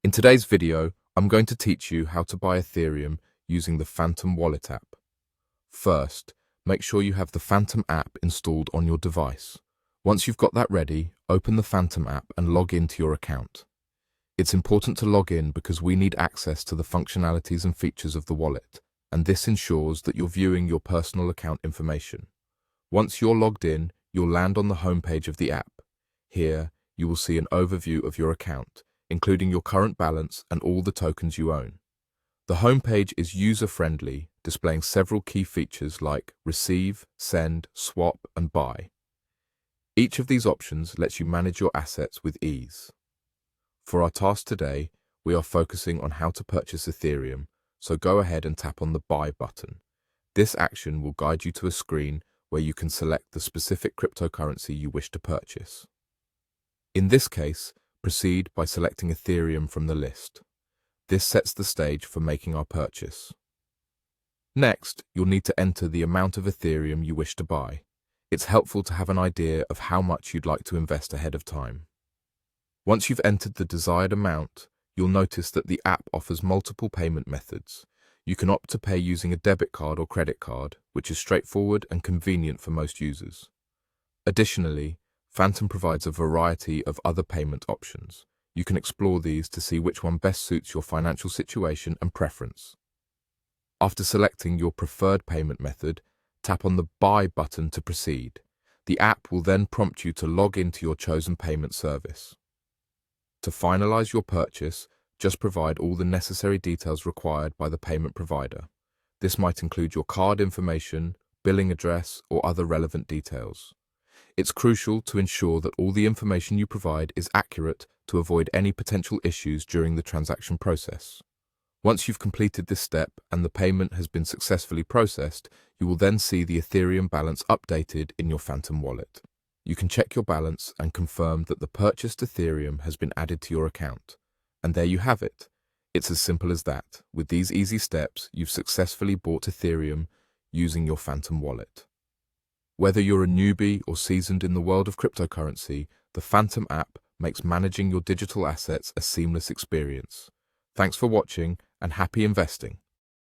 In today's video, I'm going to teach you how to buy Ethereum using the Phantom Wallet app. First, make sure you have the Phantom app installed on your device. Once you've got that ready, open the Phantom app and log into your account. It's important to log in because we need access to the functionalities and features of the wallet, and this ensures that you're viewing your personal account information. Once you're logged in, you'll land on the homepage of the app. Here, you will see an overview of your account, including your current balance and all the tokens you own. The homepage is user-friendly, displaying several key features like receive, send, swap, and buy. Each of these options lets you manage your assets with ease. For our task today, we are focusing on how to purchase Ethereum, so go ahead and tap on the Buy button. This action will guide you to a screen where you can select the specific cryptocurrency you wish to purchase. In this case, proceed by selecting Ethereum from the list. This sets the stage for making our purchase. Next, you'll need to enter the amount of Ethereum you wish to buy. It's helpful to have an idea of how much you'd like to invest ahead of time. Once you've entered the desired amount, you'll notice that the app offers multiple payment methods. You can opt to pay using a debit card or credit card, which is straightforward and convenient for most users. Additionally, Phantom provides a variety of other payment options. You can explore these to see which one best suits your financial situation and preference. After selecting your preferred payment method, tap on the Buy button to proceed. The app will then prompt you to log into your chosen payment service. To finalize your purchase, just provide all the necessary details required by the payment provider. This might include your card information, billing address, or other relevant details. It's crucial to ensure that all the information you provide is accurate to avoid any potential issues during the transaction process. Once you've completed this step and the payment has been successfully processed, you will then see the Ethereum balance updated in your Phantom wallet. You can check your balance and confirm that the purchased Ethereum has been added to your account. And there you have it. It's as simple as that. With these easy steps, you've successfully bought Ethereum using your Phantom wallet. Whether you're a newbie or seasoned in the world of cryptocurrency, the Phantom app makes managing your digital assets a seamless experience. Thanks for watching and happy investing.